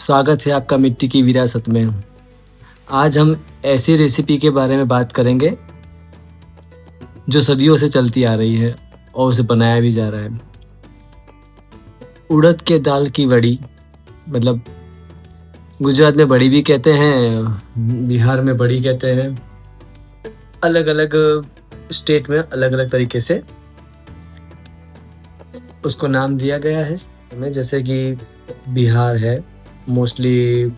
स्वागत है आपका मिट्टी की विरासत में। आज हम ऐसी रेसिपी के बारे में बात करेंगे जो सदियों से चलती आ रही है और उसे बनाया भी जा रहा है। उड़द के दाल की वड़ी, मतलब गुजरात में बड़ी भी कहते हैं, बिहार में बड़ी कहते हैं। अलग अलग स्टेट में अलग अलग तरीके से उसको नाम दिया गया है। जैसे कि बिहार है, मोस्टली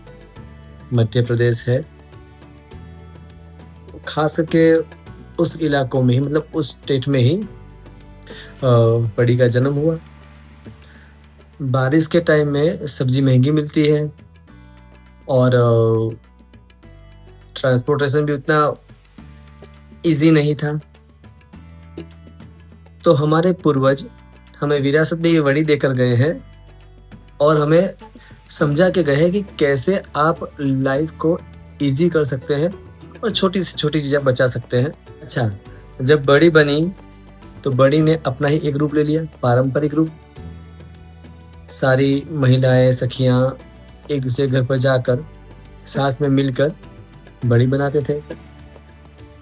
मध्य प्रदेश है, खास करके उस इलाकों में ही, मतलब उस स्टेट में ही बड़ी का जन्म हुआ। बारिश के टाइम में सब्जी महंगी मिलती है और ट्रांसपोर्टेशन भी उतना इजी नहीं था, तो हमारे पूर्वज हमें विरासत में ये वड़ी देकर गए हैं और हमें समझा के गए हैं कि कैसे आप लाइफ को इजी कर सकते हैं और छोटी से छोटी चीज़ें बचा सकते हैं। अच्छा, जब बड़ी बनी तो बड़ी ने अपना ही एक रूप ले लिया, पारंपरिक रूप। सारी महिलाएं, सखियां एक दूसरे घर पर जाकर साथ में मिलकर बड़ी बनाते थे,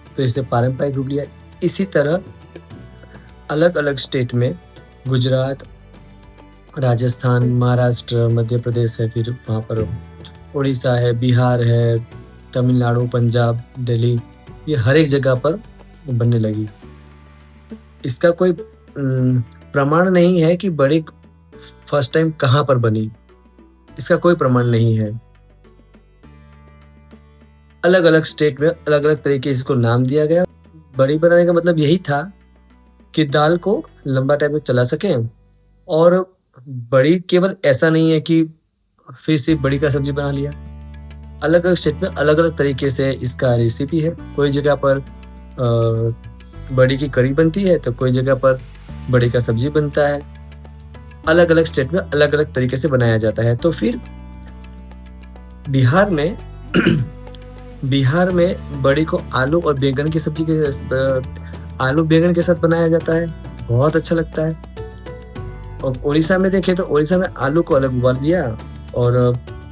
तो इससे पारंपरिक रूप लिया। इसी तरह अलग अलग स्टेट में, गुजरात, राजस्थान, महाराष्ट्र, मध्य प्रदेश है, फिर वहाँ पर उड़ीसा है, बिहार है, तमिलनाडु, पंजाब, दिल्ली, ये हर एक जगह पर बनने लगी। इसका कोई प्रमाण नहीं है कि बड़ी फर्स्ट टाइम कहाँ पर बनी, इसका कोई प्रमाण नहीं है। अलग अलग स्टेट में अलग अलग तरीके से इसको नाम दिया गया। बड़ी बनाने का मतलब यही था कि दाल को लंबा टाइम तक चला सकें। और बड़ी केवल ऐसा नहीं है कि फिर से बड़ी का सब्जी बना लिया। अलग अलग स्टेट में अलग अलग तरीके से इसका रेसिपी है। कोई जगह पर बड़ी की करी बनती है, तो कोई जगह पर बड़ी का सब्जी बनता है। अलग अलग स्टेट में अलग अलग तरीके से बनाया जाता है। तो फिर बिहार में बिहार में बड़ी को आलू और बैंगन की सब्जी के आलू बैंगन के साथ बनाया जाता है, बहुत अच्छा लगता है। और उड़ीसा में देखें तो उड़ीसा में आलू को अलग उबाल दिया और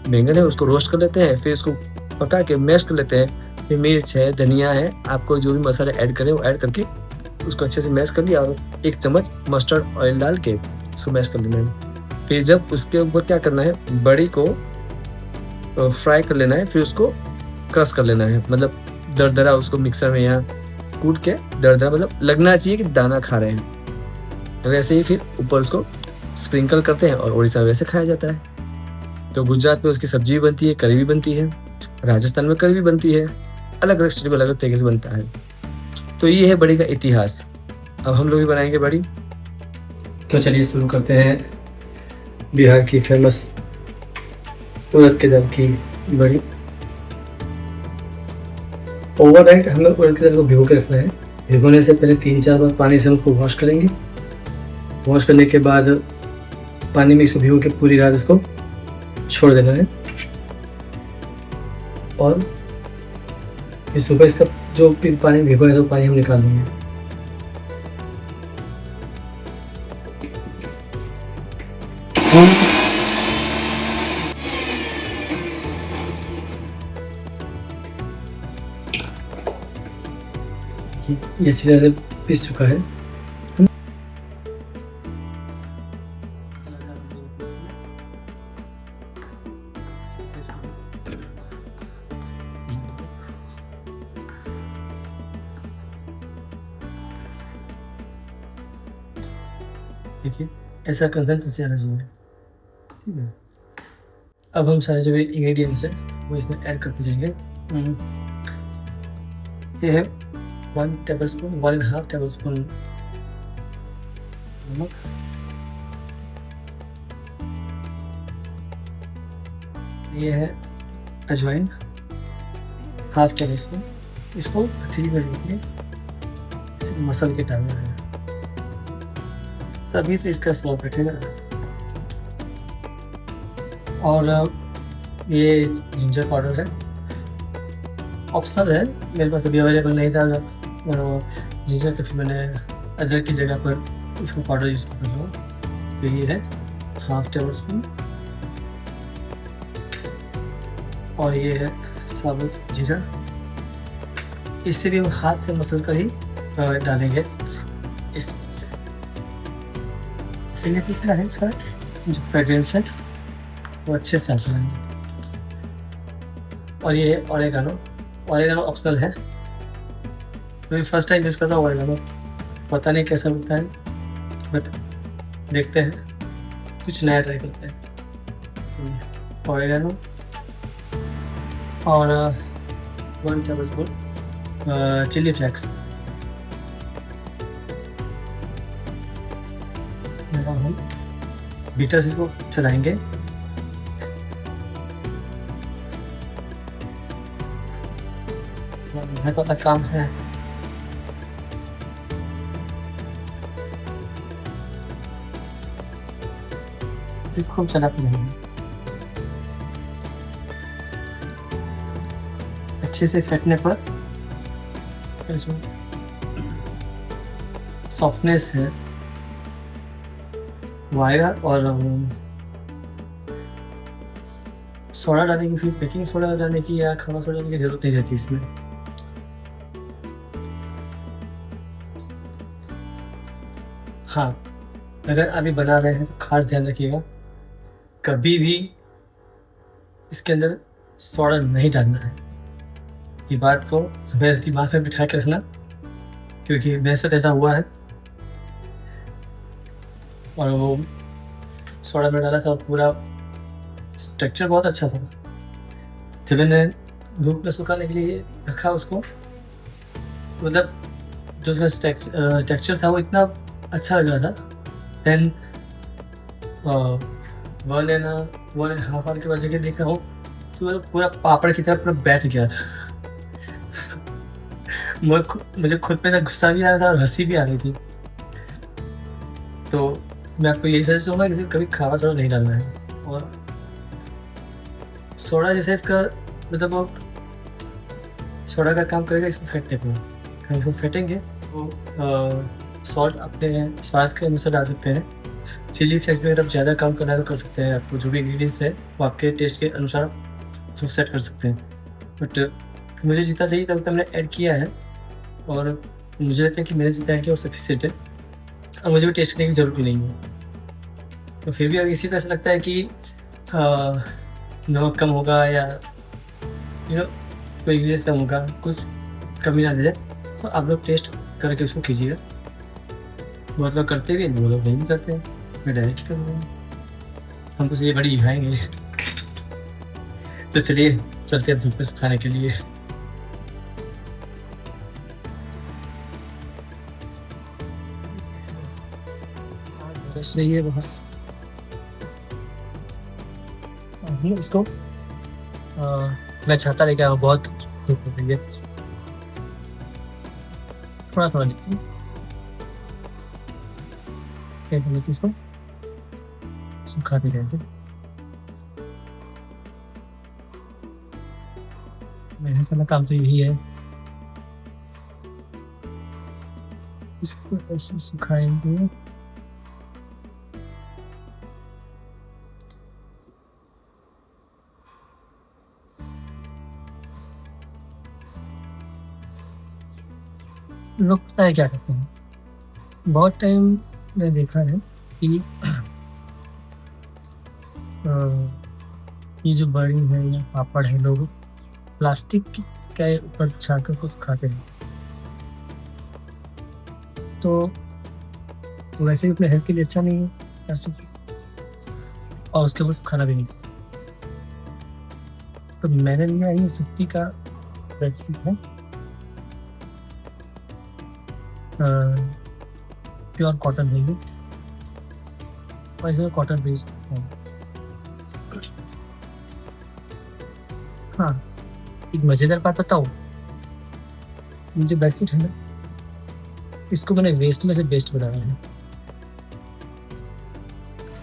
बैंगन है उसको रोस्ट कर लेते हैं, फिर इसको पका के मैश कर लेते हैं। फिर मिर्च है, धनिया है, आपको जो भी मसाले ऐड करें वो ऐड करके उसको अच्छे से मैश कर लिया और 1 चम्मच मस्टर्ड ऑयल डाल के उसको मैश कर लेना है। फिर जब उसके ऊपर क्या करना है, बड़ी को फ्राई कर लेना है, फिर उसको क्रश कर लेना है, मतलब दरदरा उसको मिक्सर में या कूट के दरदरा, मतलब लगना चाहिए कि दाना खा रहे हैं। वैसे ही फिर ऊपर उसको स्प्रिंकल करते हैं और उड़ीसा में वैसे खाया जाता है। तो गुजरात में उसकी सब्जी भी बनती है, करी भी बनती है, राजस्थान में करी भी बनती है, अलग अलग स्टेट में अलग अलग तरीके से बनता है। तो ये है बड़ी का इतिहास। अब हम लोग भी बनाएंगे बड़ी। तो चलिए शुरू करते हैं बिहार की फेमस उड़द के दाल की बड़ी। ओवरनाइट हमें उड़द के दाल को भिगो के रखना है। भिगोने से पहले 3-4 बार पानी से हम उसको वॉश करेंगे। वॉश करने के बाद पानी में इसको भिगो के पूरी रात इसको छोड़ देना है और फिर सुबह इसका जो भी पानी भिगो है तो पानी हम निकाल देंगे। ये अच्छी तरह से पिस चुका है। देखिए ऐसा कंसिस्टेंसी आना चाहिए, ठीक है। अब हम सारे जो भी इंग्रेडिएंट्स है वो इसमें ऐड करते जाएंगे। ये है 1 टेबलस्पून, 1.5 टेबलस्पून नमक, ये है अजवाइन 1/2 टेबलस्पून। इसको हथेली में लेके इसे मसल के डालना है, तभी तो इसका स्वाद बैठेगा। और ये जिंजर पाउडर है, ऑप्शनल है, मेरे पास अभी अवेलेबल नहीं था जिंजर, तो फिर मैंने अदरक की जगह पर इसका पाउडर यूज़ कर रहा हूँ। तो ये है 1/2 टेबलस्पून। और ये है साबुत जीरा। इससे भी हम हाथ से मसल कर ही डालेंगे। इससे ये कितना है, इसका जो फ्रेग्रेंस है वो अच्छे से आता है। और ये है ऑरिगेनो। ऑरिगेनो ऑप्शनल है, मैं फर्स्ट टाइम यूज़ कर रहा हूँ ऑरिगेनो, पता नहीं कैसा लगता है, बट देखते हैं, कुछ नया ट्राई करते हैं। ऑरिगेनो और 1 टेबलस्पून चिली फ्लेक्स। हम बीटर से इसको चलाएंगे। है तो अलग काम है। खूब चलाते रहेंगे, अच्छे से फेंटने पर सॉफ्टनेस है वो आएगा। और सोडा डालने की, फिर बेकिंग सोडा डालने की या खाना सोडा डालने की जरूरत नहीं रहती इसमें। हाँ, अगर अभी बना रहे हैं तो खास ध्यान रखिएगा, कभी भी इसके अंदर सोडा नहीं डालना है। ये बात को हमें दिमाग में बिठा के रखना, क्योंकि मेरे साथ ऐसा हुआ है। और वो सोडा में डाला था और पूरा स्ट्रक्चर बहुत अच्छा था। जब मैंने धूप में सुखाने के लिए रखा उसको, मतलब जो उसका टेक्सचर था वो इतना अच्छा लग रहा था। देन 1.5 आवर के बाद जगह देख रहा हूँ तो पूरा पापड़ की तरह पूरा बैठ गया था। मुझे खुद पे गुस्सा भी आ रहा था और हंसी भी आ रही थी। तो मैं आपको यही सजेस्ट करूँगा कि कभी खावा सोडा नहीं डालना है। और सोडा जैसे इसका मतलब वो सोडा का काम करेगा इसको फेंटने पर। हम इसको फेंटेंगे तो सॉल्ट अपने स्वाद के अनुसार डाल सकते हैं। चिली फ्लेक्स में अगर आप ज़्यादा काम करना है तो कर सकते हैं। आपको जो भी इंग्रेडिएंट्स है वो आपके टेस्ट के अनुसार उसको सेट कर सकते हैं। बट मुझे जितना चाहिए था उतना मैंने ऐड किया है, और मुझे लगता है कि मैंने जितना ऐड किया वो सफिशिएंट है, और मुझे भी टेस्ट करने की ज़रूरत भी नहीं है। तो फिर भी अगर किसी को ऐसा लगता है कि नमक कम होगा या कोई इंग्रेडिएंट्स कम होगा, कुछ कमी ना दे जाए, तो आप लोग टेस्ट करके उसको कीजिएगा। बहुत लोग करते भी, बहुत लोग नहीं भी करते हैं। मैं डायरेक्ट कर दूँगा, हम तो ये बड़ी खाएंगे। तो चलिए चलते हैं धूप में सुखाने के लिए। बस रही है बहुत। इसको मैं छाता लेके आया, बहुत धूप हो रही है। थोड़ा थोड़ा लिखिए इसको सुखाते रहते। मेहनत वाला काम तो यही है, इसको ऐसे सुखाएंगे। लोग पता है क्या करते हैं, बहुत टाइम मैंने देखा है कि ये जो बड़ी है या पापड़ है, लोग प्लास्टिक के ऊपर छाकर कुछ खाते हैं। तो वैसे भी अपने हेल्थ के लिए अच्छा नहीं है प्लास्टिक, और उसके ऊपर खाना भी नहीं चाहिए। तो मैंने लिया ये सुट्टी का बेडशीट है, प्योर कॉटन है ये, और इसमें कॉटन बेस्ड है। हाँ, एक मज़ेदार बात बताऊँ, ये जो बेडशीट है ना, इसको मैंने वेस्ट में से बेस्ट बनाया है।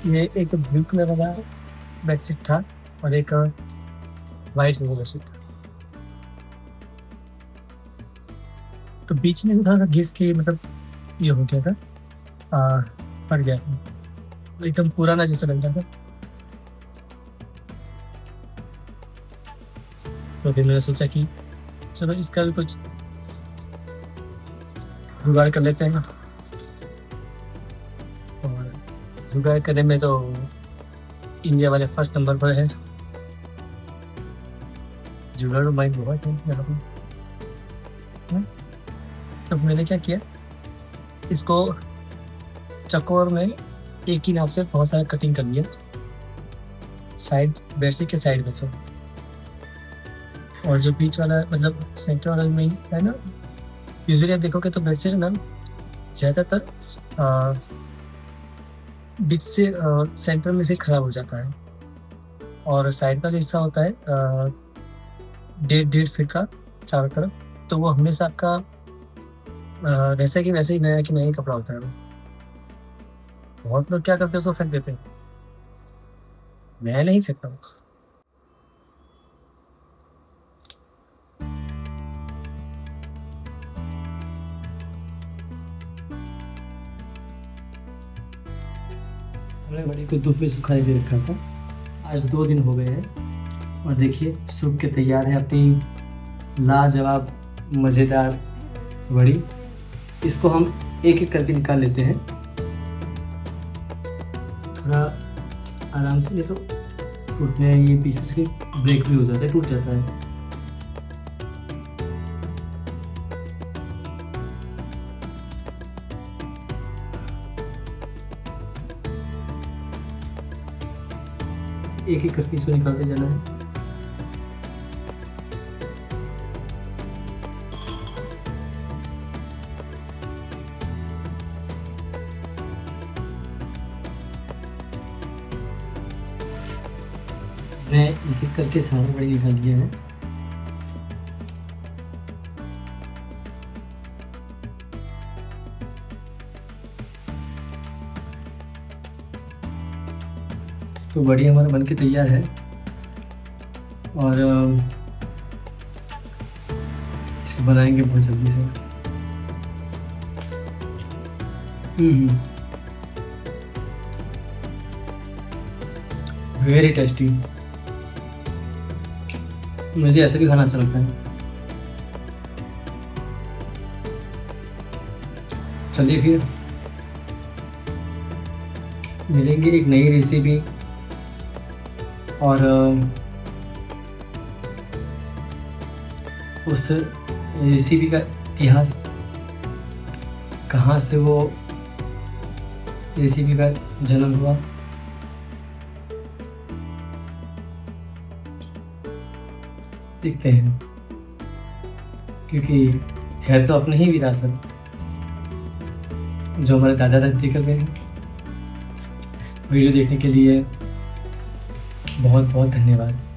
ये एक ब्लू कलर वाला बेडशीट था और एक वाइट कलर बेडशीट था। तो बीच में थोड़ा सा घिस के मतलब ये हो गया था, फट गया था, तो एकदम पुराना जैसा लग रहा था। तो फिर मैंने सोचा कि चलो इसका भी कुछ जुगाड़ कर लेते हैं ना। और जुगाड़ करने में तो इंडिया वाले फर्स्ट नंबर पर है। जुगाड़ माइंड बहुत है यहाँ पे। तो मैंने क्या किया, इसको चकोर में एक ही नाप से बहुत सारा कटिंग कर लिया साइड, बेडशीट के साइड में से। और जो बीच वाला मतलब सेंटर वाला में है ना, यूजुअली आप देखोगे तो बेडशीट ना ज़्यादातर बीच से सेंटर में से खराब हो जाता है। और साइड का जो हिस्सा होता है 1.5 फीट का चारों तरफ, तो वो हमेशा आपका वैसे कि वैसे ही नया कि नया कपड़ा होता है वो। बहुत लोग क्या करते हैं, उसको फेंक देते हैं, मैं नहीं फेंकता हूँ। हमने बड़ी को धूप में सुखाई दे रखा था, आज 2 दिन हो गए हैं और देखिए सूख के तैयार है अपनी लाजवाब मज़ेदार वड़ी। इसको हम एक एक करके निकाल लेते हैं, थोड़ा आराम से, नहीं तो टूटने ये पीछे से ब्रेक भी हो जाता है, टूट जाता है। एक एक करके इसको निकालते जाना है। मैं एक एक करके सारा बड़ी निकाल लिया है। तो बड़ी हमारा बनके तैयार है और इसको बनाएंगे बहुत जल्दी से। वेरी टेस्टी, मुझे ऐसे भी खाना अच्छा लगता है। चलिए फिर मिलेंगे एक नई रेसिपी और उस रेसिपी का इतिहास, कहाँ से वो रेसिपी का जन्म हुआ, देखते हैं, क्योंकि है तो अपनी ही विरासत जो हमारे दादा दादी कर गए हैं। वीडियो देखने के लिए बहुत बहुत धन्यवाद।